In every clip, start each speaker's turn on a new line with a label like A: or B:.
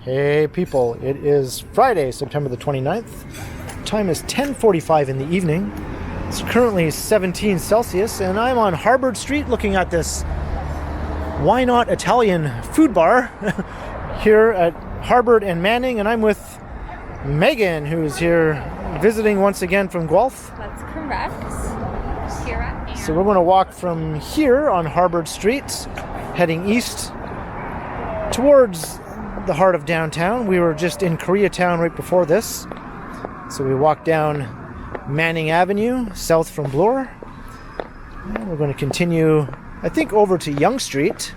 A: Hey people, it is Friday, September the 29th. Time is 10:45 in the evening. It's currently 17 Celsius and I'm on Harvard Street looking at this Why Not Italian food bar here at Harvard and Manning, and I'm with Meghan, who's here visiting once again from Guelph.
B: That's correct. Here I am.
A: So we're going to walk from here on Harvard Street, heading east towards the heart of downtown. We were just in Koreatown right before this. So we walked down Manning Avenue, south from Bloor. And we're going to continue, I think, over to Yonge Street,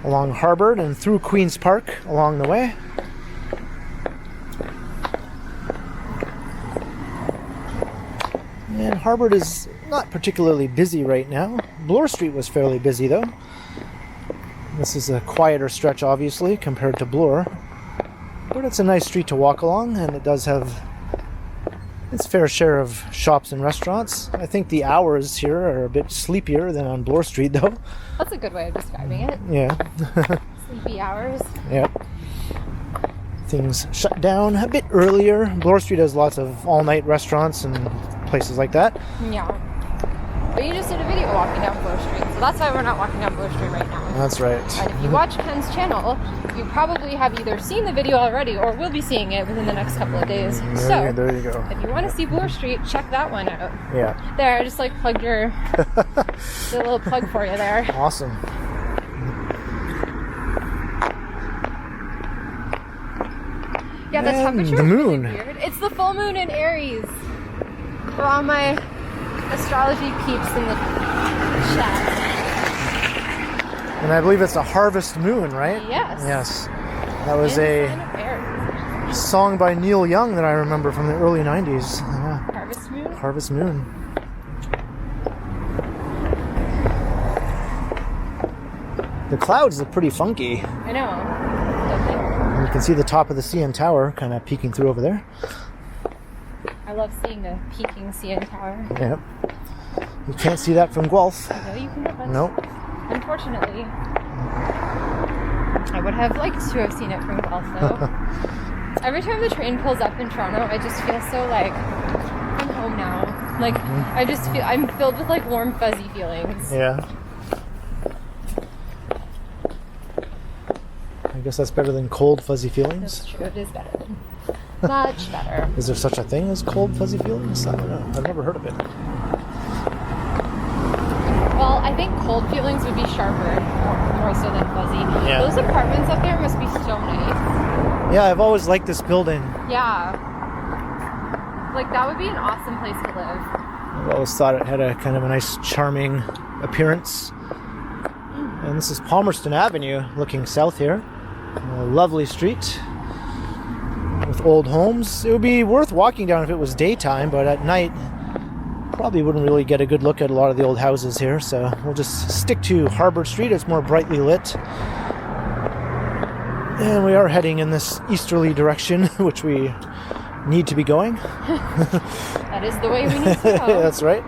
A: along Harvard and through Queen's Park along the way. And Harvard is not particularly busy right now. Bloor Street was fairly busy though. This is a quieter stretch, obviously, compared to Bloor. But it's a nice street to walk along, and it does have its fair share of shops and restaurants. I think the hours here are a bit sleepier than on Bloor Street, though.
B: That's a good way of describing it.
A: Yeah.
B: Sleepy hours.
A: Yeah. Things shut down a bit earlier. Bloor Street has lots of all-night restaurants and places like that.
B: Yeah. But you just did a video walking down Bloor Street, so that's why we're not walking down Bloor Street right now.
A: That's right.
B: And if you watch Ken's channel, you probably have either seen the video already or will be seeing it within the next couple of days.
A: There you go.
B: If you want to see Bloor Street, check that one out.
A: Yeah.
B: There, I just plugged your the little plug for you there.
A: Awesome.
B: Yeah, the
A: And
B: temperature
A: the
B: is
A: moon.
B: really weird. It's the full moon in Aries. For all my astrology peeps in the chat.
A: And I believe it's a harvest moon, right?
B: Yes.
A: Yes. That was
B: In the
A: a
B: sign of Aries.
A: song by Neil Young that I remember from the early 90s. Yeah.
B: Harvest moon?
A: Harvest Moon. The clouds look pretty funky.
B: I know. Don't they?
A: And you can see the top of the CN Tower kind of peeking through over there.
B: I love seeing the peaking CN Tower.
A: Yep. You can't see that from Guelph.
B: No, you cannot.
A: Nope.
B: Unfortunately. I would have liked to have seen it from Guelph, though. Every time the train pulls up in Toronto, I just feel so like, I'm home now. Like, I just feel, I'm filled with like warm, fuzzy feelings.
A: Yeah. I guess that's better than cold, fuzzy feelings.
B: That's true, it is better. Much better.
A: Is there such a thing as cold, fuzzy feelings? I don't know. I've never heard of it.
B: Well, I think cold feelings would be sharper, more so than fuzzy.
A: Yeah.
B: Those apartments up there must be so nice.
A: Yeah, I've always liked this building.
B: Yeah. Like, that would be an awesome place to live.
A: I've always thought it had a kind of a nice, charming appearance. And this is Palmerston Avenue, looking south here. A lovely street with old homes. It would be worth walking down if it was daytime, but at night, probably wouldn't really get a good look at a lot of the old houses here. So we'll just stick to Harvard Street. It's more brightly lit. And we are heading in this easterly direction, which we need to be going.
B: That is the way we need to go.
A: That's right.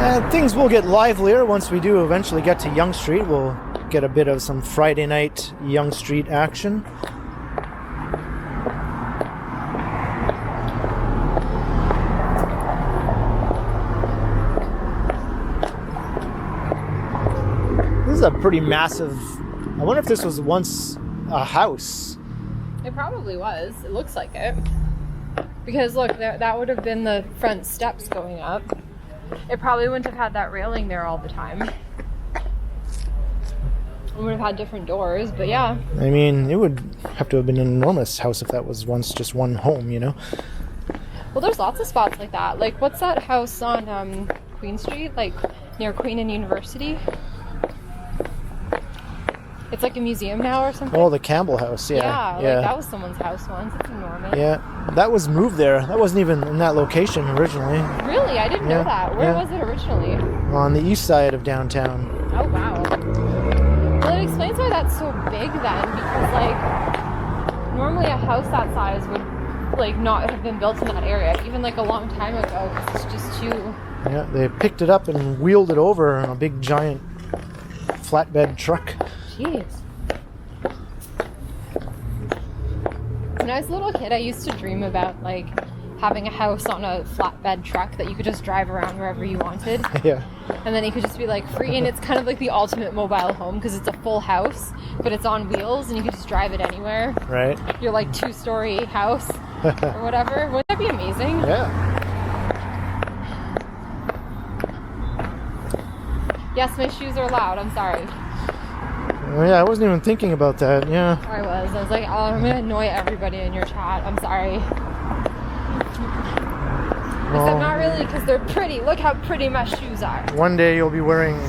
A: And things will get livelier once we do eventually get to Yonge Street. We'll get a bit of some Friday night Yonge Street action. This is a pretty massive... I wonder if this was once a house.
B: It probably was. It looks like it. Because look, that would have been the front steps going up. It probably wouldn't have had that railing there all the time. It would have had different doors, but yeah.
A: I mean, it would have to have been an enormous house if that was once just one home, you know?
B: Well, there's lots of spots like that. Like, what's that house on Queen Street? Like, near Queen and University? It's like a museum now or something?
A: Oh, the Campbell House, yeah.
B: Yeah, like that was someone's house once. It's enormous.
A: Yeah, that was moved there. That wasn't even in that location originally.
B: Really? I didn't know that. Where was it originally?
A: On the east side of downtown.
B: Oh, wow. Well, it explains why that's so big then, because, like, normally a house that size would, like, not have been built in that area, even, like, a long time ago, because it's just too
A: Yeah, they picked it up and wheeled it over on a big giant flatbed truck.
B: Jeez. When I was a little kid, I used to dream about like having a house on a flatbed truck that you could just drive around wherever you wanted.
A: Yeah.
B: And then you could just be like free, and it's kind of like the ultimate mobile home because it's a full house, but it's on wheels and you could just drive it anywhere.
A: Right.
B: Your like 2-story house or whatever. Wouldn't that be amazing?
A: Yeah.
B: Yes, my shoes are loud. I'm sorry.
A: Oh, yeah, I wasn't even thinking about that. Yeah.
B: I was like, oh, I'm gonna annoy everybody in your chat. I'm sorry. Except not really, because they're pretty. Look how pretty my shoes are.
A: One day you'll be wearing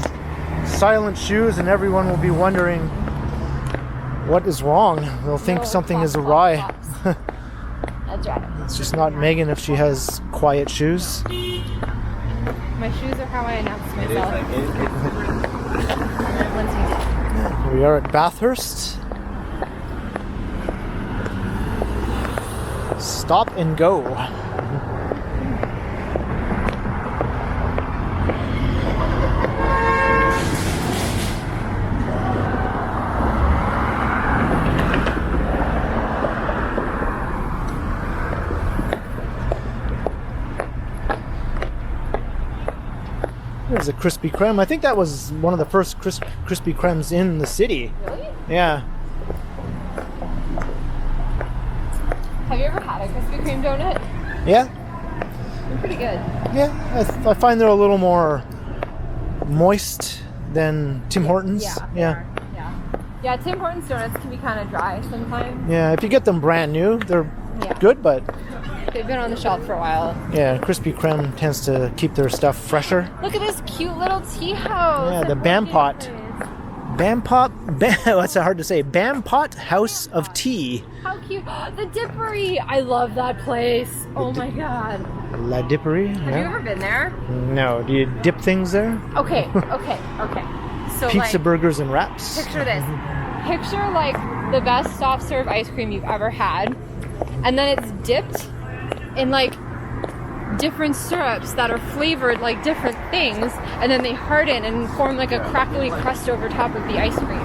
A: silent shoes and everyone will be wondering what is wrong. They'll think something is awry.
B: That's right.
A: It's just not Meghan if she has quiet shoes.
B: My shoes are how I announce myself.
A: We are at Bathurst. Stop and go. There's a Krispy Kreme. I think that was one of the first Krispy Kremes in the city.
B: Really?
A: Yeah.
B: Have you ever had a Krispy Kreme donut?
A: Yeah?
B: They're pretty good.
A: Yeah. I find they're a little more moist than Tim Hortons.
B: Yeah. Yeah, Tim Hortons donuts can be kind of dry sometimes.
A: Yeah, if you get them brand new, they're good, but
B: they've been on the shelf for a while.
A: yeah, Krispy Kreme tends to keep their stuff fresher.
B: Look at this cute little tea house.
A: Yeah, the Bampot. What's that hard to say? Bampot House of Tea.
B: How cute. The Dippery. I love that place. Oh my god.
A: La Dippery?
B: Have you ever been there?
A: No. Do you dip things there?
B: Okay. So
A: Pizza,
B: like,
A: burgers, and wraps?
B: picture this. Picture like the best soft serve ice cream you've ever had. And then it's dipped in like different syrups that are flavored like different things, and then they harden and form like a crackly crust over top of the ice cream.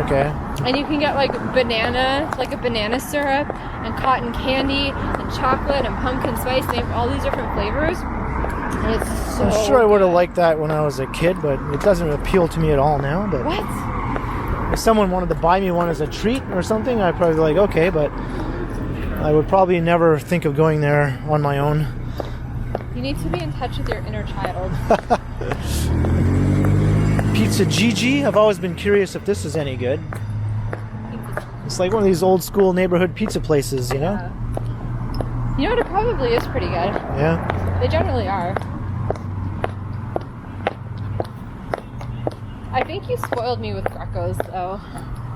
A: Okay.
B: And you can get like banana, like a banana syrup, and cotton candy, and chocolate, and pumpkin spice. They have all these different flavors. And it's so
A: I'm sure I would have
B: good.
A: liked that when I was a kid, but it doesn't appeal to me at all now. But
B: What?
A: if someone wanted to buy me one as a treat or something, I'd probably be like, okay, but I would probably never think of going there on my own.
B: You need to be in touch with your inner child.
A: Pizza Gigi. I've always been curious if this is any good. It's like one of these old school neighborhood pizza places, you know?
B: Yeah. You know what? It probably is pretty good.
A: Yeah.
B: They generally are. I think you spoiled me with Greco's, though.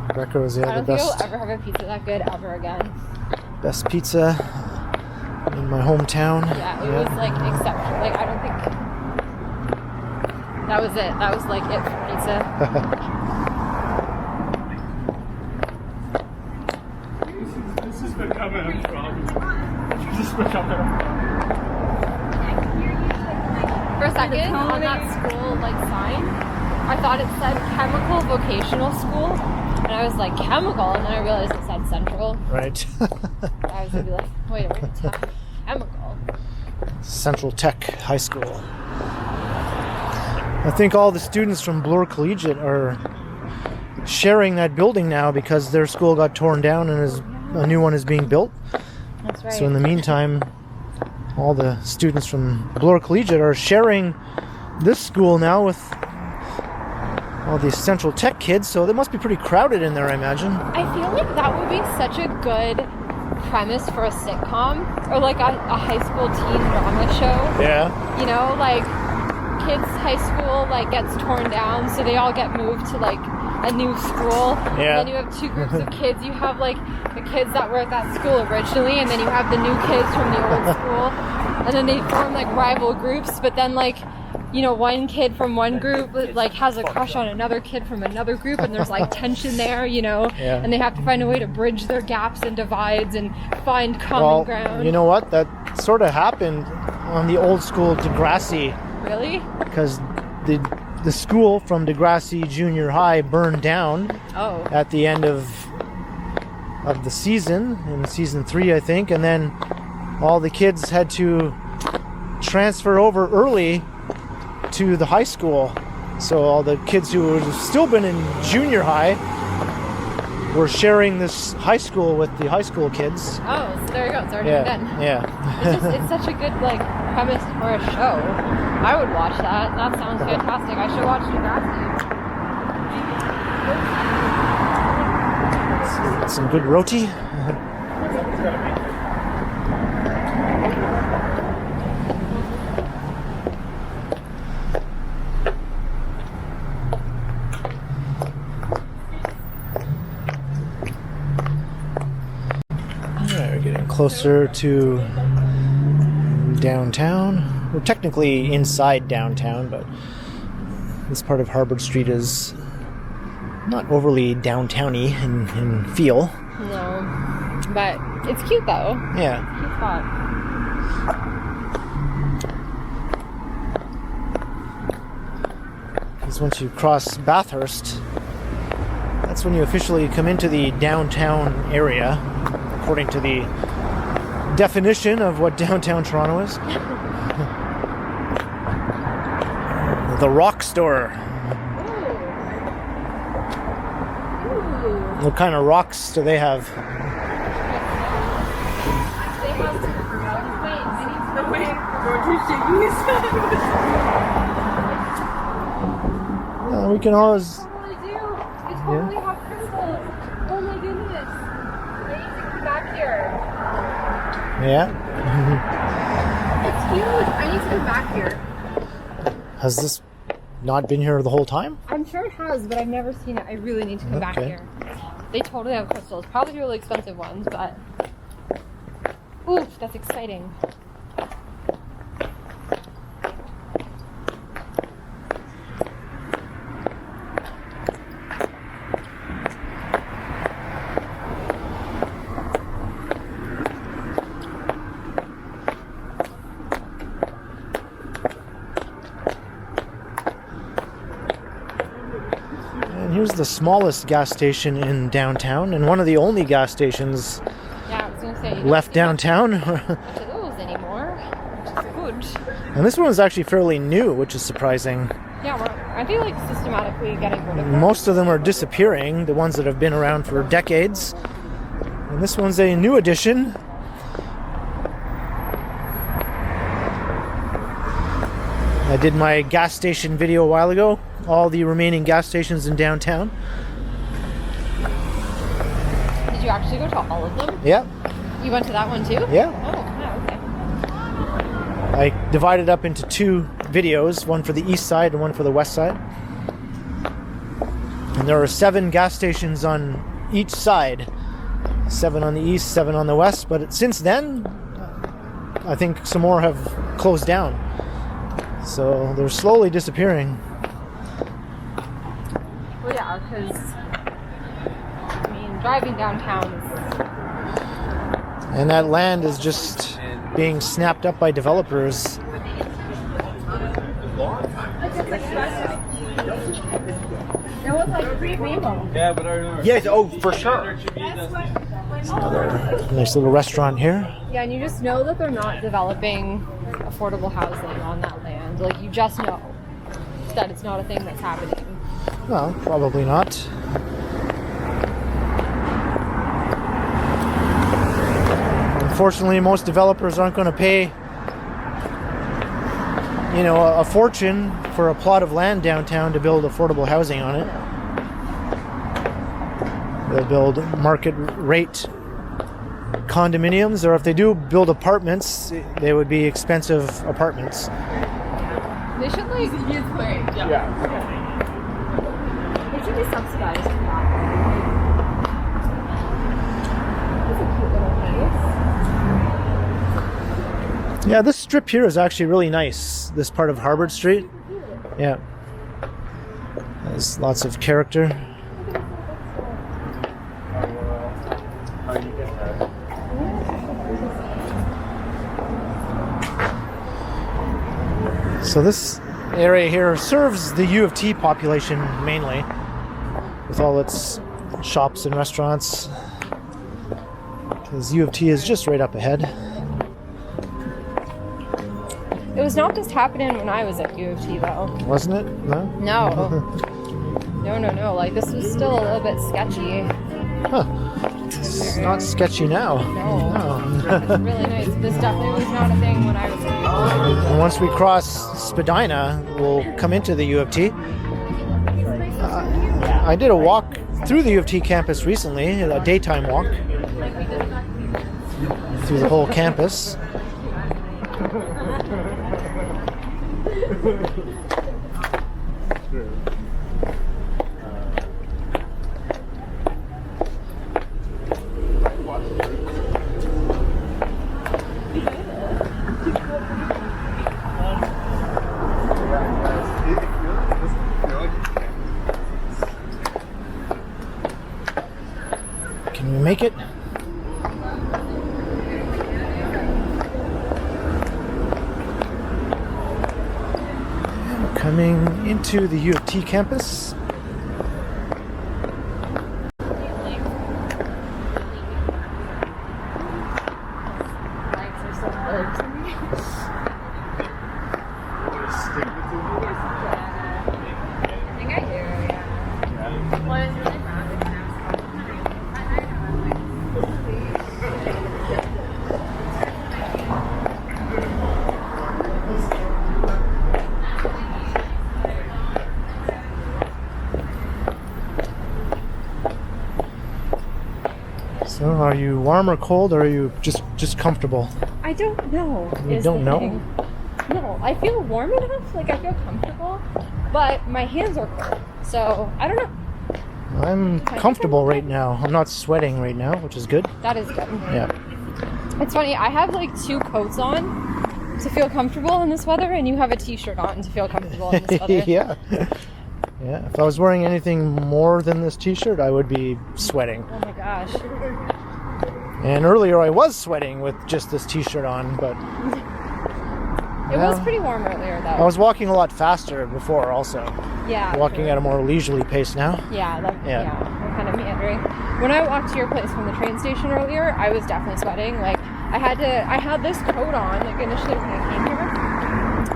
A: Greco's, yeah,
B: I don't
A: the
B: think
A: best.
B: I'll ever have a pizza that good ever again.
A: Best pizza in my hometown.
B: Yeah, it was like exceptional. Like, I don't think that was it. That was like it for pizza.
C: This is becoming a problem. This is becoming a
B: For a second, on that school like sign, I thought it said chemical vocational school, and I was like, chemical, and then I realized it said central.
A: Right.
B: I was gonna be like, wait a minute, chemical.
A: Central Tech High School. I think all the students from Bloor Collegiate are sharing that building now because their school got torn down and a new one is being built.
B: That's right.
A: So in the meantime, all the students from Bloor Collegiate are sharing this school now with all these Central Tech kids, so they must be pretty crowded in there, I imagine.
B: I feel like that would be such a good premise for a sitcom or like a high school teen drama show.
A: Yeah.
B: You know, like kids' high school like gets torn down, so they all get moved to like a new school.
A: Yeah.
B: And then you have two groups of kids. You have like the kids that were at that school originally, and then you have the new kids from the old school. And then they form like rival groups, but then like, you know, one kid from one group like has a crush on another kid from another group, and there's like tension there, you know.
A: Yeah.
B: And they have to find a way to bridge their gaps and divides and find common
A: Well,
B: ground.
A: you know what? That sort of happened on the old school Degrassi
B: Really?
A: because the school from Degrassi Junior High burned down
B: Oh.
A: at the end of the season, in season 3, I think, and then all the kids had to transfer over early to the high school. So all the kids who had still been in junior high were sharing this high school with the high school kids.
B: Oh, so there you go. It's already
A: Yeah,
B: done.
A: yeah.
B: It's such a good like premise for a show. I would watch that. That sounds fantastic. I should watch Degrassi.
A: Some good roti. We're getting closer to downtown. We're technically inside downtown, but this part of Harbord Street is not overly downtowny in feel.
B: No, but it's cute though.
A: Yeah.
B: Cute spot.
A: Because once you cross Bathurst, that's when you officially come into the downtown area, according to the definition of what downtown Toronto is. The Rock Store.
B: Ooh.
A: What kind of rocks do they have?
B: They have
A: We can always.
B: totally do. They totally have crystals. Oh my goodness. They need to come back here.
A: Yeah.
B: It's huge. I need to come back here.
A: Has this not been here the whole time?
B: I'm sure it has, but I've never seen it. I really need to come back
A: Okay.
B: here. They totally have crystals. Probably really expensive ones, but... Oof, that's exciting.
A: And here's the smallest gas station in downtown, and one of the only gas stations
B: Yeah, I was going to say... You don't
A: left
B: see
A: downtown.
B: much of those anymore, which is good.
A: And this one is actually fairly new, which is surprising.
B: Yeah, I feel like systematically getting rid of them.
A: Most of them are disappearing, the ones that have been around for decades. And this one's a new addition. I did my gas station video a while ago, all the remaining gas stations in downtown.
B: Did you actually go to all of them?
A: Yeah,
B: You went to that one too?
A: yeah.
B: Oh, yeah,
A: I
B: okay.
A: divided up into 2 videos, one for the east side and one for the west side. And there are 7 gas stations on each side. 7 on the east, 7 on the west, but since then, I think some more have closed down. So they're slowly disappearing.
B: Well, yeah, because, I mean, driving downtown is...
A: And that land is just being snapped up by developers.
B: It was like 3 people.
C: Yeah, but I remember.
D: Yes, oh, for sure.
A: Another nice little restaurant here.
B: Yeah, and you just know that they're not developing affordable housing on that land. Like, you just know that it's not a thing that's happening.
A: Well, probably not. Unfortunately, most developers aren't going to pay, a fortune for a plot of land downtown to build affordable housing on it. They'll build market rate condominiums, or if they do build apartments, they would be expensive apartments.
B: They should, like...
D: Yeah.
B: They should be subsidized for that. That's a cute little place.
A: Yeah, this strip here is actually really nice. This part of Harbord Street. Yeah. There's lots of character. So this area here serves the U of T population mainly, with all its shops and restaurants, because U of T is just right up ahead.
B: It was not just happening when I was at U of T though.
A: Wasn't it? No?
B: No. Like this was still a little bit sketchy.
A: Huh. It's not sketchy now.
B: No. It's really nice. This definitely was not a thing when I was at U of T.
A: And once we cross Spadina, we'll come into the U of T. I did a walk through the U of T campus recently, a daytime walk through the whole campus. Can we make it? And coming into the U of T campus. So, are you warm or cold, or are you just comfortable?
B: I don't know.
A: You don't know?
B: No, I feel warm enough, like I feel comfortable, but my hands are cold. So, I don't know.
A: I'm comfortable right now. I'm not sweating right now, which is good.
B: That is good.
A: Yeah.
B: It's funny, I have like 2 coats on to feel comfortable in this weather, and you have a t-shirt on to feel comfortable in this weather.
A: Yeah. Yeah. If I was wearing anything more than this t-shirt, I would be sweating.
B: Oh my gosh.
A: And earlier I was sweating with just this t-shirt on, but
B: It was pretty warm earlier though.
A: I was walking a lot faster before also.
B: Yeah.
A: Walking
B: true.
A: at a more leisurely pace now.
B: Yeah,
A: Yeah.
B: I'm kind of meandering. When I walked to your place from the train station earlier, I was definitely sweating. Like I had this coat on, like initially when I came here,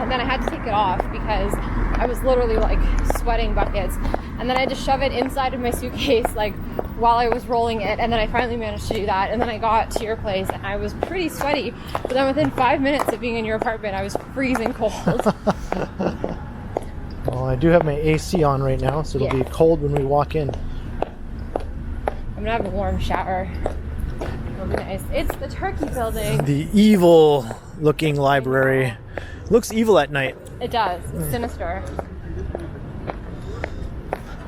B: and then I had to take it off because I was literally like sweating buckets. And then I had to shove it inside of my suitcase like while I was rolling it, and then I finally managed to do that, and then I got to your place and I was pretty sweaty, but then within 5 minutes of being in your apartment I was freezing cold.
A: Well, I do have my AC on right now, so it'll be cold when we walk in.
B: I'm gonna have a warm shower. It'll be nice. It's the Turkey Building.
A: The evil looking library. Looks evil at night.
B: It does. It's sinister.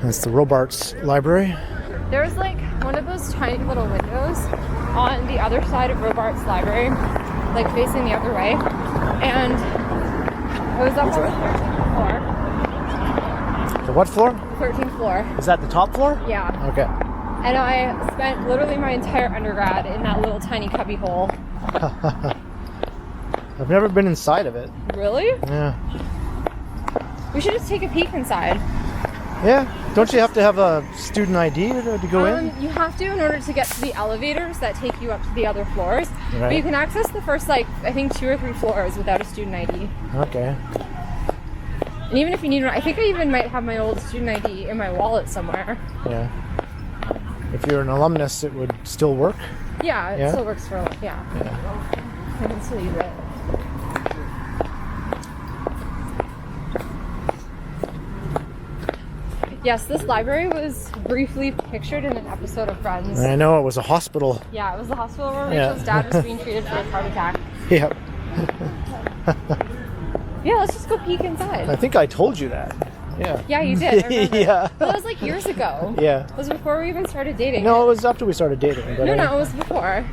A: That's the Robarts Library.
B: There's like one of those tiny little windows on the other side of Robarts Library, like facing the other way. And I was up on the 13th floor.
A: The what floor?
B: 13th floor.
A: Is that the top floor?
B: Yeah.
A: Okay.
B: And I spent literally my entire undergrad in that little tiny cubby hole.
A: I've never been inside of it.
B: Really?
A: Yeah.
B: We should just take a peek inside.
A: Yeah. Don't you have to have a student ID to go in?
B: You have to in order to get to the elevators that take you up to the other floors.
A: Right.
B: But you can access the first, like, I think 2 or 3 floors without a student ID.
A: Okay.
B: And even if you need one, I think I even might have my old student ID in my wallet somewhere.
A: Yeah. If you're an alumnus, it would still work.
B: Yeah, it
A: Yeah?
B: still works for, yeah. I can still use it. Yes, this library was briefly pictured in an episode of Friends.
A: I know, it was a hospital.
B: Yeah, it was the hospital where
A: Yeah.
B: Rachel's dad was being treated for his heart attack.
A: Yep.
B: Yeah, let's just go peek inside.
A: I think I told you that. Yeah.
B: Yeah, you did. I remember.
A: Yeah.
B: But that was like years ago.
A: Yeah.
B: It was before we even started dating.
A: No, it was after we started dating. But
B: No, it was before.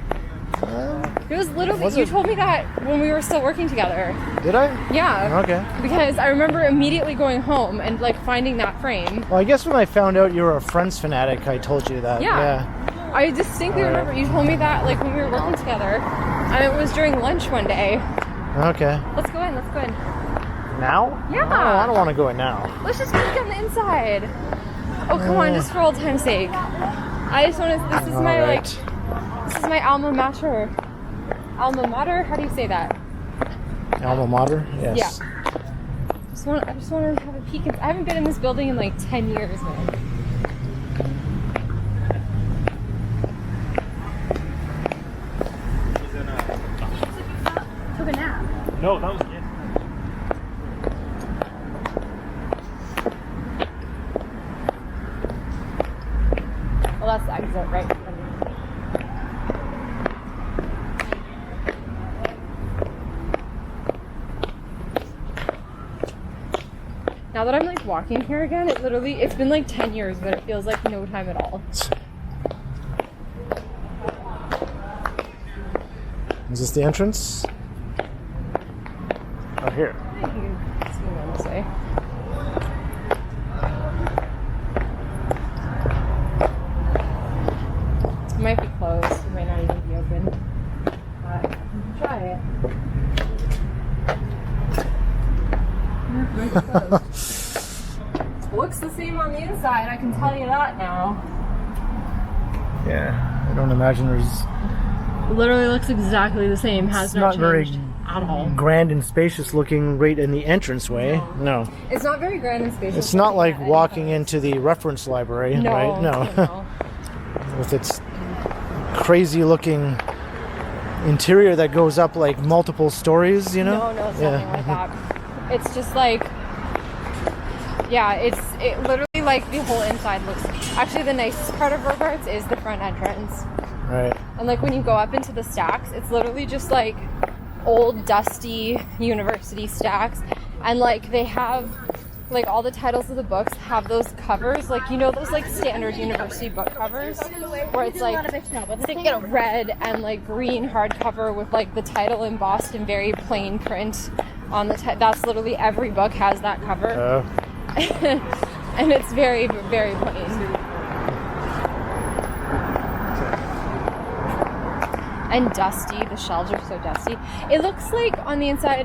B: It was literally,
A: Was
B: you
A: it?
B: told me that when we were still working together.
A: Did I?
B: Yeah.
A: Okay.
B: Because I remember immediately going home and like finding that frame.
A: Well, I guess when I found out you were a Friends fanatic, I told you that.
B: Yeah. I distinctly
A: All right.
B: remember you told me that like when we were working together. And it was during lunch one day.
A: Okay.
B: Let's go in, let's go in.
A: Now?
B: Yeah.
A: I don't want to go in now.
B: Let's just peek on the inside. Oh, come on, just for old time's sake. I just want to. This is my
A: Alright.
B: This is my alma mater. Alma mater? How do you say that?
A: Alma mater? Yes.
B: Yeah. I just want to have a peek. I haven't been in this building in like 10 years, man. Took a nap.
C: No, that was it.
B: Well, that's the exit, right? Now that I'm like walking here again, it's been like 10 years, but it feels like no time at all.
A: Is this the entrance? Oh, here.
B: I think you can swing on this way. It might be closed. It might not even be open. But you can try it. Yeah, it might be closed. Looks the same on the inside, I can tell you that now.
A: Yeah. I don't imagine there's
B: Literally looks exactly the same. Has
A: It's not very
B: at all.
A: grand and spacious looking right in the entranceway. No.
B: It's not very grand and spacious.
A: It's not like
B: looking at
A: walking
B: any
A: into the reference library,
B: No,
A: right? No.
B: no.
A: With its crazy looking interior that goes up like multiple stories, you know?
B: No, it's nothing like that. It's just like, yeah, it literally like the whole inside looks. Actually, the nicest part of Robarts is the front entrance.
A: Right.
B: And like when you go up into the stacks, it's literally just like old dusty university stacks, and like they have like all the titles of the books have those covers, like you know those like standard university book covers where it's like a red and like green hardcover with like the title embossed in very plain print on the that's literally every book has that cover. And it's very, very plain. And dusty. The shelves are so dusty. It looks like on the inside,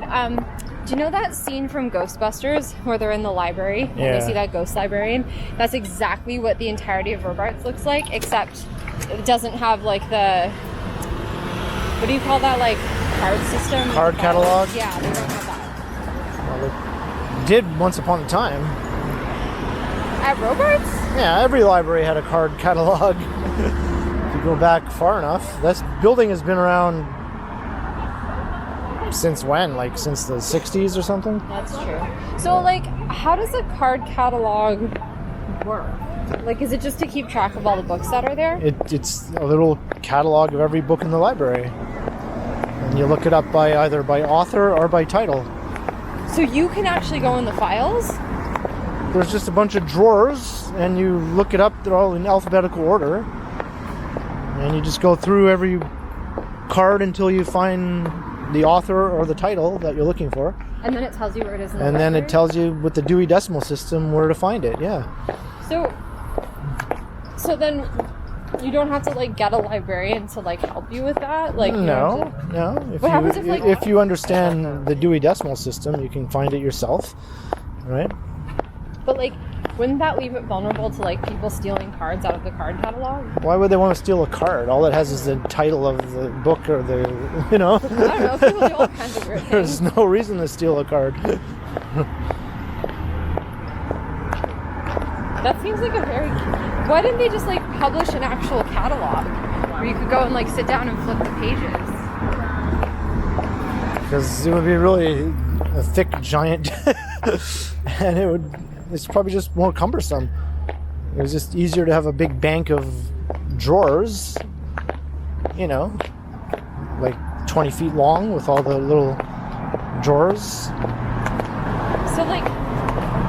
B: do you know that scene from Ghostbusters where they're in the library and they see that ghost librarian? That's exactly what the entirety of Robarts looks like, except it doesn't have like the, what do you call that, like card system?
A: Card catalog?
B: Yeah, they don't have that.
A: Well, they did once upon a time.
B: At Robarts?
A: Yeah, every library had a card catalog. If you go back far enough, this building has been around since when? Like since the 60s or something?
B: That's true. So like, how does a card catalog work? Like, is it just to keep track of all the books that are there?
A: It's a little catalog of every book in the library. And you look it up by either by author or by title.
B: So you can actually go in the files?
A: There's just a bunch of drawers, and you look it up. They're all in alphabetical order. And you just go through every card until you find the author or the title that you're looking for.
B: And then it tells you where it is in the
A: And then
B: library?
A: it tells you with the Dewey Decimal System where to find it, yeah.
B: So then you don't have to like get a librarian to like help you with that? Like you
A: No.
B: What happens if, like-
A: If you understand the Dewey Decimal System, you can find it yourself, right?
B: But like, wouldn't that leave it vulnerable to like people stealing cards out of the card catalog?
A: Why would they want to steal a card? All it has is the title of the book or the, you know.
B: I don't know, people do all kinds of weird
A: There's
B: things.
A: no reason to steal a card.
B: That seems like a very... Why didn't they just like publish an actual catalog where you could go and like sit down and flip the pages?
A: Because it would be really a thick giant and it's probably just more cumbersome. It was just easier to have a big bank of drawers, you know, like 20 feet long with all the little drawers.
B: So like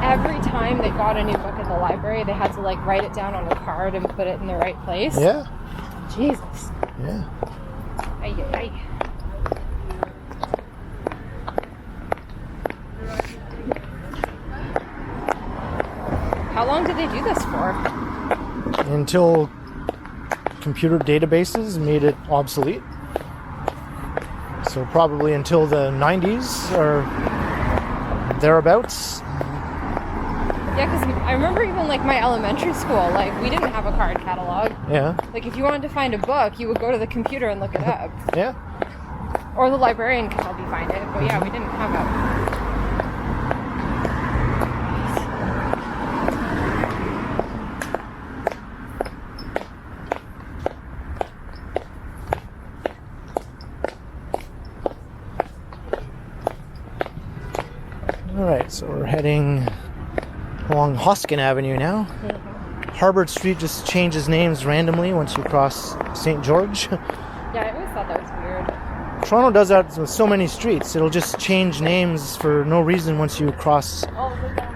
B: every time they got a new book at the library, they had to like write it down on a card and put it in the right place.
A: Yeah.
B: Jesus.
A: Yeah.
B: Ay, ay, ay. How long did they do this for?
A: Until computer databases made it obsolete. So probably until the 90s or thereabouts.
B: Yeah, because I remember even like my elementary school, like we didn't have a card catalog.
A: Yeah.
B: Like if you wanted to find a book, you would go to the computer and look it up.
A: Yeah.
B: Or the librarian could help you find it. But yeah, we didn't have that.
A: All right, so we're heading along Hoskin Avenue now. Harbord Street just changes names randomly once you cross St. George.
B: Yeah, I always thought that was weird.
A: Toronto does that with so many streets. It'll just change names for no reason once you cross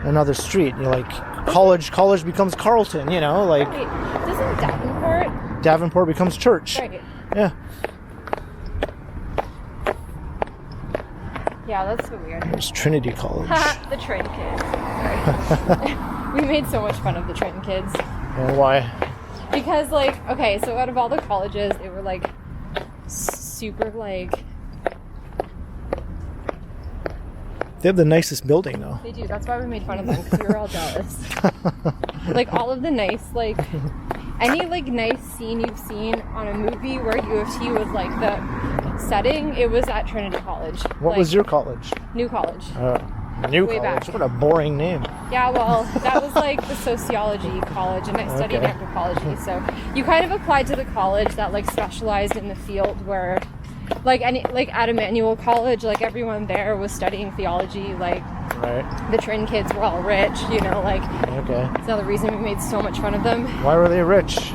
A: another street. You're like, college becomes Carlton, you know, like
B: Wait, doesn't
A: Davenport becomes Church.
B: Right.
A: Yeah.
B: Yeah, that's so weird.
A: There's Trinity College.
B: The Trin kids. Sorry. We made so much fun of the Trin kids.
A: Well, why?
B: Because, like, okay, so out of all the colleges, they were, like, super, like...
A: They have the nicest building, though.
B: They do. That's why we made fun of them, because we were all jealous. Like, all of the nice, like... Any, like, nice scene you've seen on a movie where U of T was, like, the setting, it was at Trinity College.
A: What
B: like,
A: was your college?
B: New College.
A: New
B: Way
A: College?
B: back.
A: What a boring name.
B: Yeah, well, that was like the sociology college, and I studied
A: Okay.
B: anthropology. So you kind of applied to the college that like specialized in the field where, like at Emmanuel College, like everyone there was studying theology. Like
A: Right.
B: the Trin kids were all rich, you know. Like
A: Okay.
B: that's another reason we made so much fun of them.
A: Why were they rich?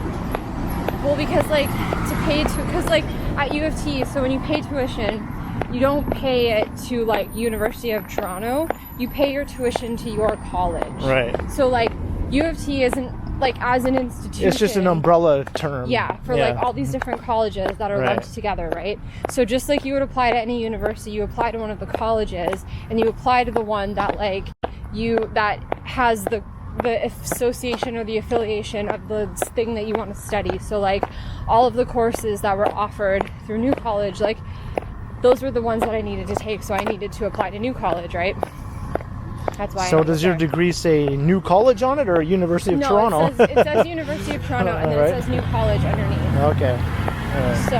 B: Well, because like because like at U of T, so when you pay tuition, you don't pay it to like University of Toronto. You pay your tuition to your college.
A: Right.
B: So like U of T isn't like as an institution.
A: It's just an umbrella term.
B: Yeah, for like all these different colleges that are
A: Right.
B: lumped together, right? So just like you would apply to any university, you apply to one of the colleges, and you apply to the one that like that has the association or the affiliation of the thing that you want to study. So like all of the courses that were offered through New College, like those were the ones that I needed to take, so I needed to apply to New College, right? That's why.
A: So does your degree say New College on it or University of Toronto?
B: No, it says University of Toronto, and then
A: Right.
B: it says New College underneath.
A: Okay.
B: So,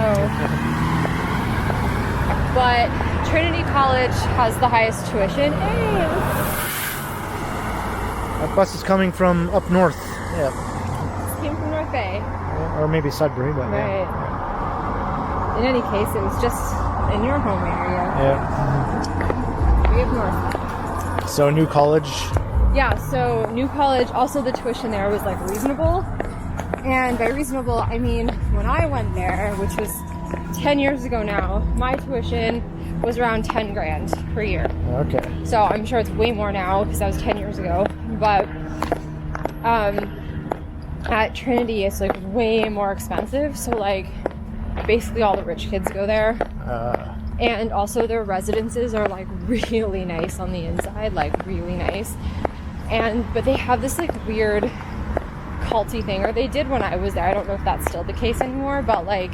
B: but Trinity College has the highest tuition. Hey,
A: That bus is coming from up north. Yeah.
B: this came from North Bay.
A: Or maybe Sudbury, but
B: Right. In any case, it was just in your home area.
A: yeah.
B: We have North.
A: So New College.
B: Yeah, so New College, also the tuition there was like reasonable. And by reasonable, I mean when I went there, which was 10 years ago now, my tuition was around 10 grand per year.
A: Okay.
B: So I'm sure it's way more now because that was 10 years ago. But at Trinity, it's like way more expensive. So like basically all the rich kids go there. And also their residences are like really nice on the inside, like really nice. But they have this like weird culty thing, or they did when I was there. I don't know if that's still the case anymore, but like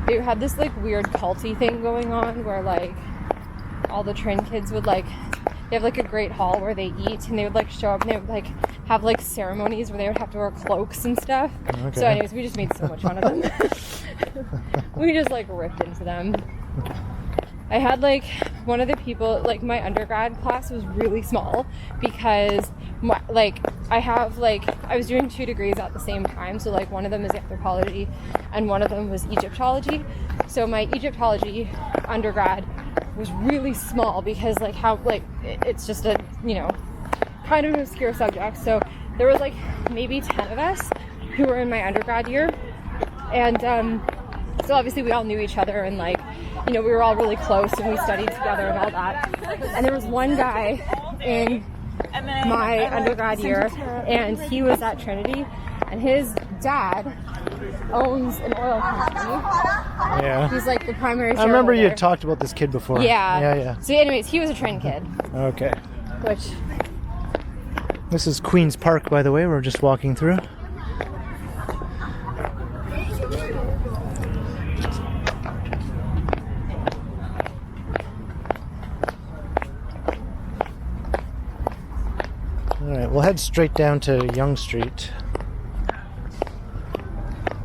B: they had this like weird culty thing going on where like all the Trin kids would like, they have like a great hall where they eat, and they would like show up and they would like have like ceremonies where they would have to wear cloaks and stuff.
A: Okay.
B: So anyways, we just made so much fun of them. We just like ripped into them. I had like one of the people, like my undergrad class was really small because I was doing 2 degrees at the same time. So like one of them is anthropology and one of them was Egyptology. So my Egyptology undergrad was really small because like it's just a, you know, kind of an obscure subject. So there was like maybe 10 of us who were in my undergrad year. And so obviously we all knew each other and like, you know, we were all really close and we studied together and all that. And there was one guy in my undergrad year and he was at Trinity and his dad owns an oil company.
A: Yeah.
B: He's like the primary
A: I remember you
B: shareholder.
A: had talked about this kid before.
B: Yeah.
A: Yeah.
B: So anyways, he was a Trin kid,
A: Okay.
B: which
A: This is Queen's Park, by the way. We're just walking through. we'll head straight down to Yonge Street.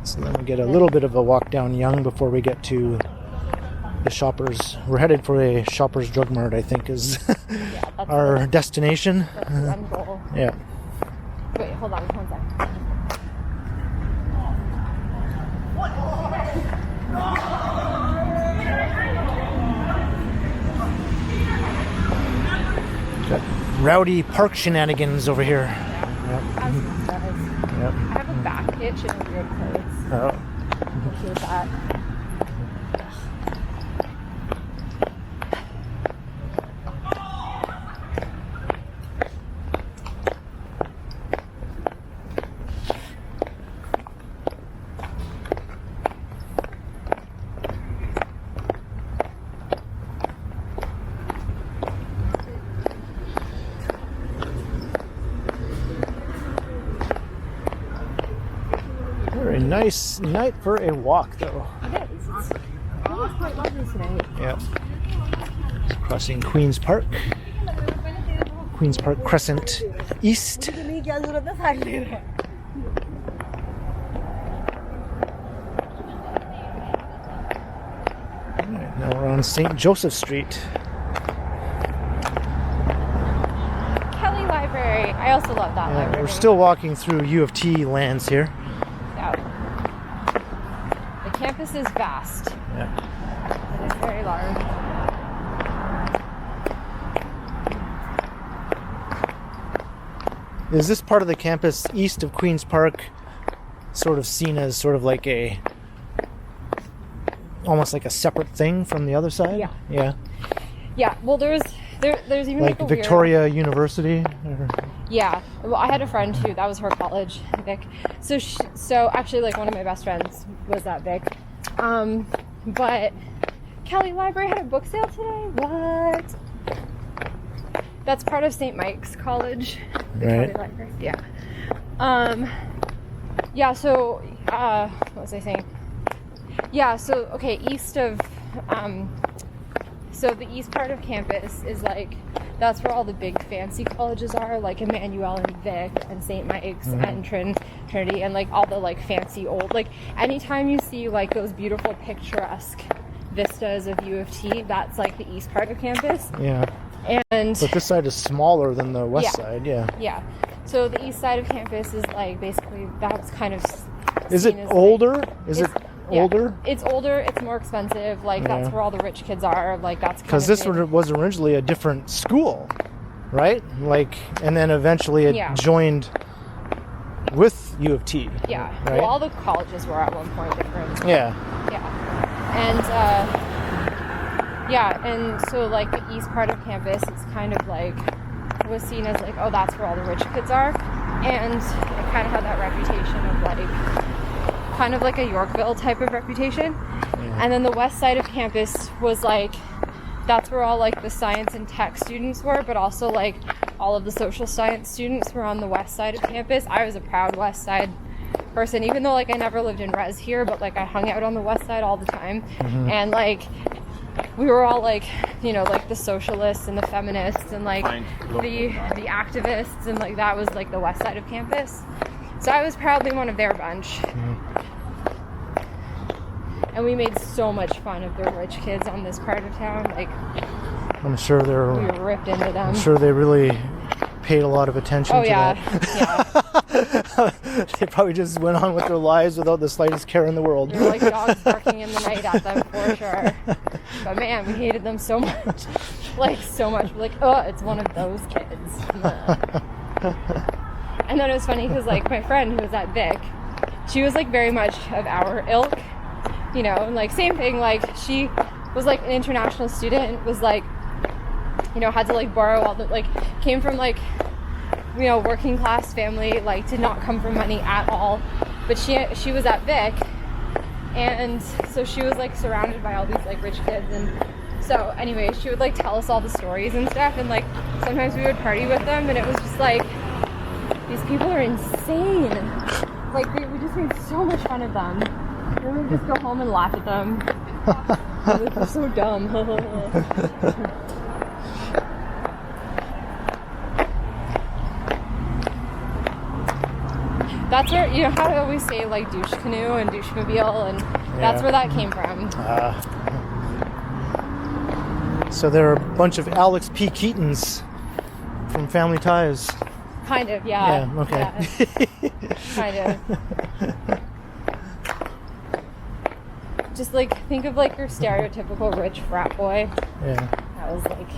A: So then we get a little bit of a walk down Yonge before we get to the Shoppers. We're headed for a Shoppers Drug Mart, I think, is
B: Yeah, that's
A: our destination.
B: that's the end goal.
A: Yeah.
B: Wait, hold on 1 second.
A: Got rowdy park shenanigans over here.
B: As one does.
A: Yep.
B: I have a back itch in a weird place.
A: Oh.
B: Okay with that.
A: Very nice night for a walk, though.
B: It is. It's quite lovely tonight.
A: Yep. Crossing Queen's Park. Queen's Park Crescent East. Alright, now we're on St. Joseph Street.
B: Kelly Library. I also love that
A: Yeah,
B: library.
A: we're still walking through U of T lands here.
B: Yeah. The campus is vast.
A: Yeah.
B: It is very large.
A: Is this part of the campus east of Queen's Park sort of seen as sort of like a almost like a separate thing from the other side?
B: Yeah.
A: Yeah.
B: Yeah. Well, there's even
A: Like
B: a
A: Victoria University? Or...
B: Yeah. Well, I had a friend who that was her college, Vic. So actually, like one of my best friends was at Vic. But Kelly Library had a book sale today. What? That's part of St. Mike's College. The
A: Right.
B: Kelly Library. Yeah. Yeah. So what was I saying? Yeah. So okay, east of so the east part of campus is like that's where all the big fancy colleges are, like Emmanuel and Vic and St. Mike's and Trinity and like all the like fancy old like anytime you see like those beautiful picturesque vistas of U of T, that's like the east part of campus.
A: Yeah.
B: And
A: But this side is smaller than the west
B: Yeah.
A: side, yeah.
B: yeah, so the east side of campus is like basically that's kind of
A: Is it
B: seen as,
A: older? Is it
B: yeah,
A: older?
B: It's older. It's more expensive. Like that's
A: Yeah.
B: where all the rich kids are. Like that's
A: Because this was originally a different school, right? Like, and then eventually it
B: Yeah.
A: joined with U of T.
B: Yeah.
A: Right?
B: Well, all the colleges were at one point different.
A: Yeah.
B: Yeah. And so like the east part of campus, it's kind of like was seen as like, oh, that's where all the rich kids are, and it kind of had that reputation of like kind of like a Yorkville type of reputation.
A: Yeah.
B: And then the west side of campus was like that's where all like the science and tech students were, but also like all of the social science students were on the west side of campus. I was a proud west side person, even though like I never lived in res here, but like I hung out on the west side all the time. And like we were all like, you know, like the socialists and the feminists and like the activists, and like that was like the west side of campus. So I was proudly one of their bunch. And we made so much fun of the rich kids on this part of town. Like
A: I'm sure
B: we
A: they're.
B: were ripped into them.
A: I'm sure they really paid a lot of attention
B: Oh
A: to
B: yeah,
A: that. They probably just went on with their lives without the slightest care in the world.
B: There were like dogs barking in the night at them for sure. But man, we hated them so much. Like so much. We're like, oh, it's one of those kids. And then it was funny because like my friend who was at Vic, she was like very much of our ilk, you know, and like same thing, like she was like an international student, was like, you know, had to like borrow all the, like came from like, you know, working class family, like did not come from money at all, but she was at Vic, and so she was like surrounded by all these like rich kids, and so anyway, she would like tell us all the stories and stuff, and like sometimes we would party with them, and it was just like, these people are insane. Like we just made so much fun of them. And we would just go home and laugh at them. Like, they're so dumb. That's where, you know how I always say like douche canoe and douche mobile, and that's where that came from.
A: So there are a bunch of Alex P. Keatons from Family Ties.
B: Kind of, yeah.
A: Yeah, okay.
B: Yeah. Kind of. Just like, think of like your stereotypical rich frat boy.
A: Yeah.
B: That was like...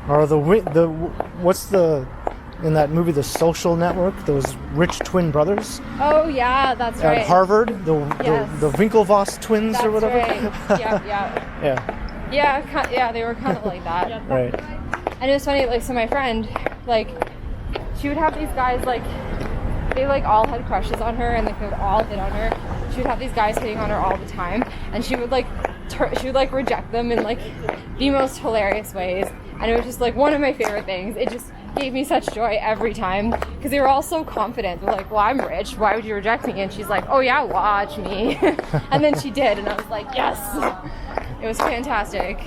A: Or what's the in that movie The Social Network? Those rich twin brothers
B: Oh yeah, that's right.
A: at Harvard,
B: Yes.
A: the Winklevoss twins
B: That's
A: or whatever.
B: right. Yeah. Yeah, they were kind of like that.
A: Right.
B: And it was funny, like, so my friend, like, she would have these guys, like, they, like, all had crushes on her, and they would all hit on her. She would have these guys hitting on her all the time, and she would, like, reject them in, like, the most hilarious ways. And it was just, like, one of my favorite things. It just gave me such joy every time, because they were all so confident. They're like, well, I'm rich. Why would you reject me? And she's like, oh, yeah, watch me. And then she did, and I was like, yes. It was fantastic.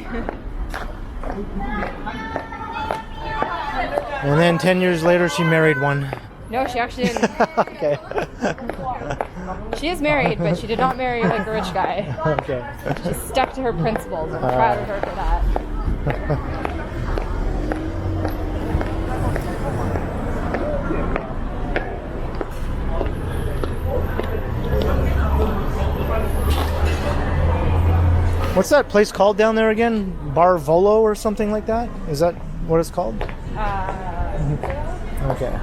A: And then 10 years later, she married one.
B: No, she actually didn't.
A: Okay.
B: She is married, but she did not marry like a rich guy.
A: Okay.
B: She stuck to her principles. I'm proud of her for that.
A: What's that place called down there again? Bar Volo or something like that? Is that what it's called? Okay.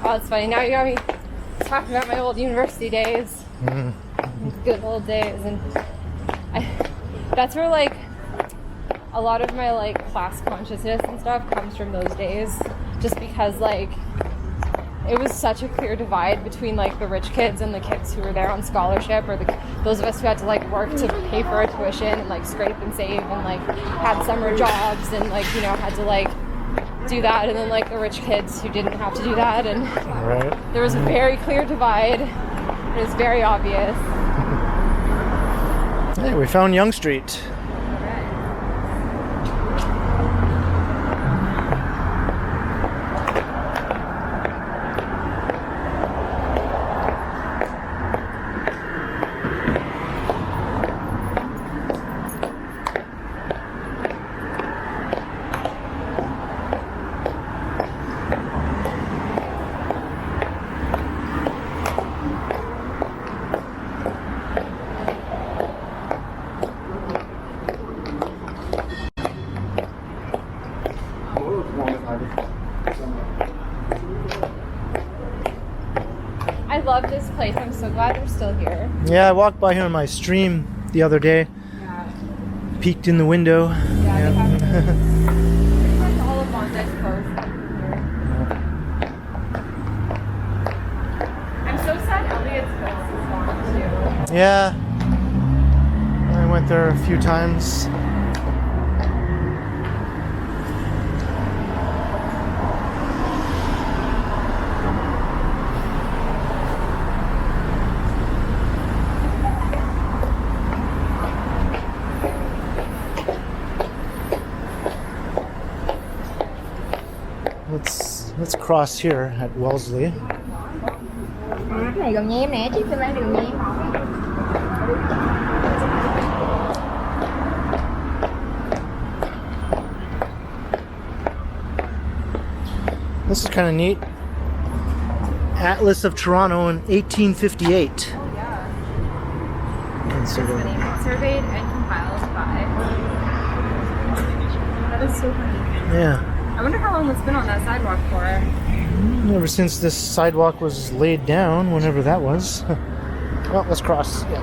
B: Oh, it's funny. Now you got me talking about my old university days. Good old days. And that's where, like, a lot of my, like, class consciousness and stuff comes from those days. Just because, like, it was such a clear divide between, like, the rich kids and the kids who were there on scholarship, or those of us who had to, like, work to pay for our tuition and, like, scrape and save and, like, had summer jobs and, like, you know, had to, like, do that. And then, like, the rich kids who didn't have to do that. And
A: Right.
B: there was a very clear divide. It was very obvious.
A: Hey, we found Yonge Street.
B: I love this place. I'm so glad they're still here.
A: Yeah, I walked by here on my stream the other day.
B: Yeah.
A: Peeked in the window.
B: Yeah, they have pretty much all of Monte's closed here. I'm so sad Elliot's place is gone too.
A: Yeah. I went there a few times. Let's cross here at Wellesley.
E: Cái này gần nhà em nè, chiếc xe máy này gần nhà em.
A: This is kind of neat. Atlas of Toronto in 1858.
B: Oh yeah.
A: Let's see what-
B: Surveyed and compiled by. That is so funny.
A: Yeah.
B: I wonder how long it's been on that sidewalk for.
A: Ever since this sidewalk was laid down, whenever that was. Well, let's cross. Yeah.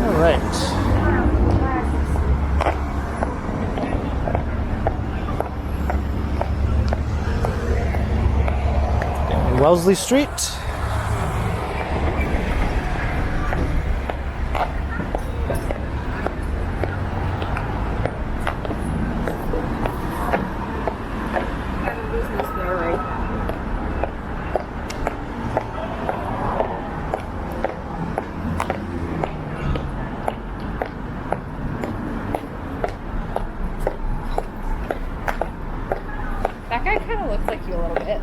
A: All right. Wellesley Street.
B: looks like you a little bit.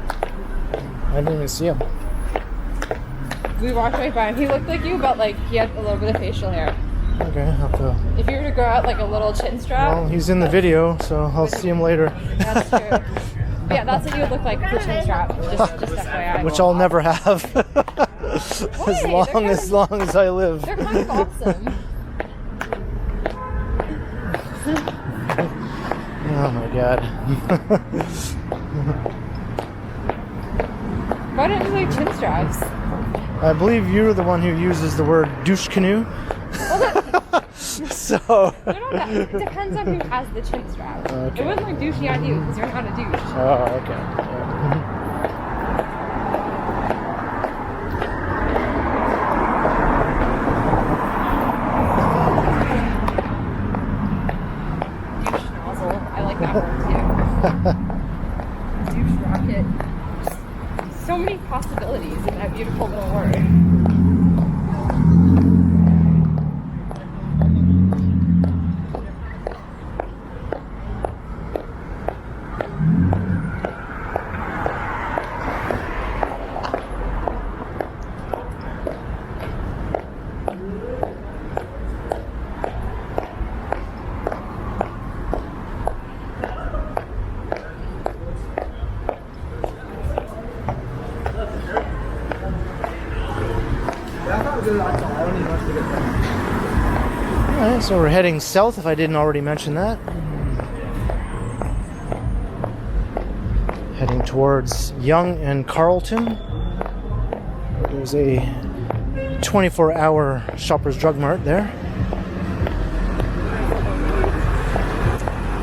A: I didn't even see him.
B: We walked right by him. He looked like you, but like he had a little bit of facial hair.
A: Okay, I'll have to.
B: If you were to grow out like a little chin strap.
A: Well, he's in the video, so I'll see him later.
B: That's true. But yeah, that's what he would look like for chin strap. Just FYI.
A: Which I'll never have.
B: Why?
A: as long as I live.
B: They're kind of awesome.
A: Oh my god.
B: Why don't you like chin straps?
A: I believe you're the one who uses the word douche canoe. So.
B: It depends on who has the chin strap.
A: Okay.
B: It wouldn't look douchey on you because you're not a douche.
A: Oh, okay.
B: Douche nozzle. I like that word too. Douche rocket. So many possibilities in that beautiful little word.
A: Alright, so we're heading south if I didn't already mention that. Heading towards Yonge and Carlton. There's a 24-hour Shoppers Drug Mart there.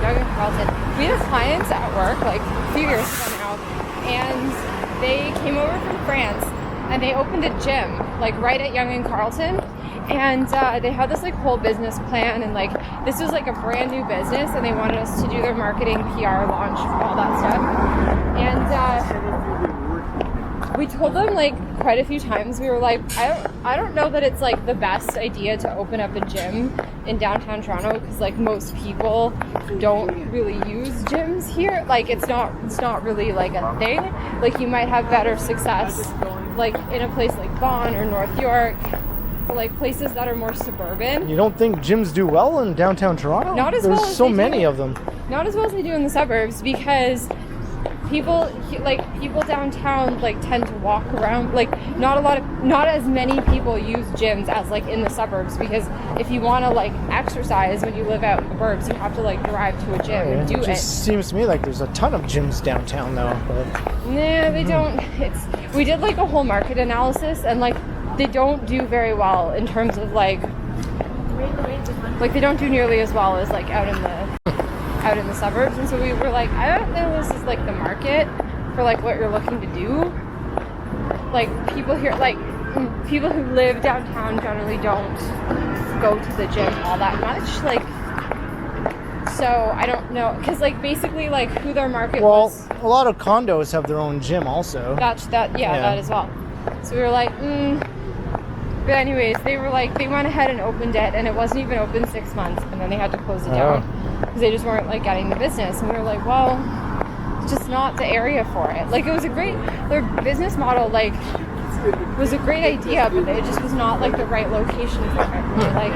B: Yonge and Carlton. We had clients at work like a few years ago now, and they came over from France and they opened a gym like right at Yonge and Carlton. And they had this like whole business plan, and like this was like a brand new business, and they wanted us to do their marketing, PR, launch, all that stuff. And we told them like quite a few times, we were like, I don't know that it's like the best idea to open up a gym in downtown Toronto, because like most people don't really use gyms here. Like it's not really like a thing. Like you might have better success like in a place like Vaughan or North York. Like places that are more suburban.
A: You don't think gyms do well in downtown Toronto?
B: Not as
A: There's
B: well as
A: so
B: they
A: many
B: do.
A: of them.
B: Not as well as they do in the suburbs, because people downtown like tend to walk around. Like not as many people use gyms as like in the suburbs, because if you want to like exercise when you live out in the burbs, you have to like drive to a gym and do
A: it just seems to me like there's a ton of gyms downtown though. But...
B: Nah, they don't. We did like a whole market analysis, and like they don't do very well in terms of like they don't do nearly as well as like out in the suburbs. And so we were like, I don't know if this is like the market for like what you're looking to do. Like people here, like people who live downtown generally don't go to the gym all that much. Like, so I don't know, because like basically like who their market was.
A: Well, a lot of condos have their own gym also.
B: That as well. So we were like, But anyways, they were like, they went ahead and opened it, and it wasn't even open 6 months, and then they had to close it down because they just weren't like getting the business. And we were like, well, it's just not the area for it. Like it was their business model like was a great idea, but it just was not like the right location for it. We were like,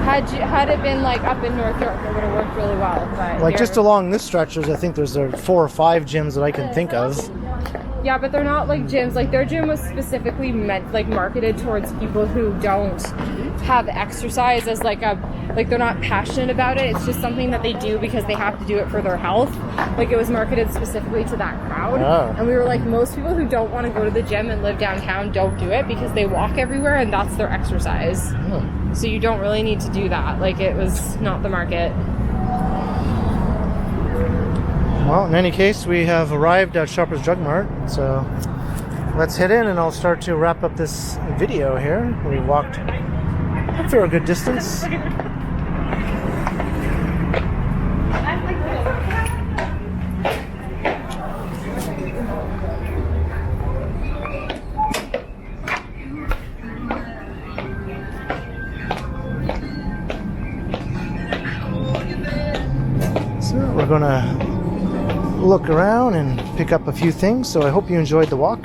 B: had it been like up in North York, it would have worked really well. But
A: like just along this stretch, I think there's 4 or 5 gyms that I can think of.
B: Yeah, but they're not like gyms. Like their gym was specifically marketed towards people who don't have exercise as like they're not passionate about it. It's just something that they do because they have to do it for their health. Like it was marketed specifically to that crowd.
A: Oh.
B: And we were like, most people who don't want to go to the gym and live downtown don't do it because they walk everywhere and that's their exercise.
A: Oh.
B: So you don't really need to do that. Like it was not the market.
A: Well, in any case, we have arrived at Shoppers Drug Mart, so let's head in and I'll start to wrap up this video here. We walked a fair good distance. So we're gonna look around and pick up a few things. So I hope you enjoyed the walk.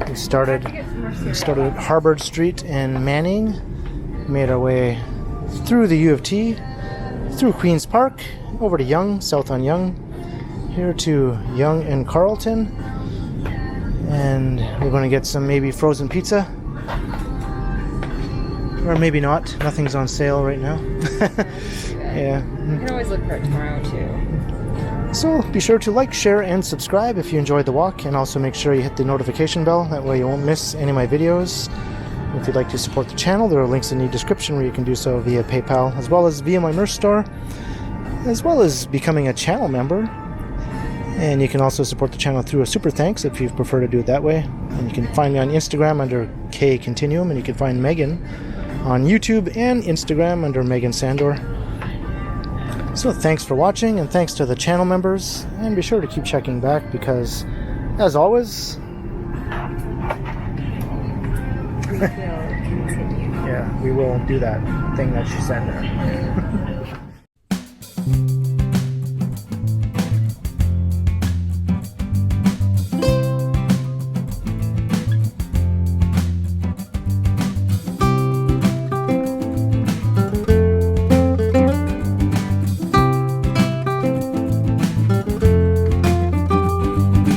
A: We started at Harvard Street in Manning, made our way through the U of T, through Queen's Park, over to Yonge, south on Yonge, here to Yonge and Carlton, and we're going to get some maybe frozen pizza, or maybe not. Nothing's on sale right now. Yeah.
B: You can always look for it tomorrow too.
A: So be sure to like, share, and subscribe if you enjoyed the walk, and also make sure you hit the notification bell. That way you won't miss any of my videos. If you'd like to support the channel, there are links in the description where you can do so via PayPal, as well as via my merch store, as well as becoming a channel member. And you can also support the channel through a super thanks if you prefer to do it that way. And you can find me on Instagram under K Continuum, and you can find Meghan on YouTube and Instagram under Meghan Sandor. So thanks for watching, and thanks to the channel members, and be sure to keep checking back because, as always, yeah, we will do that thing that she said there.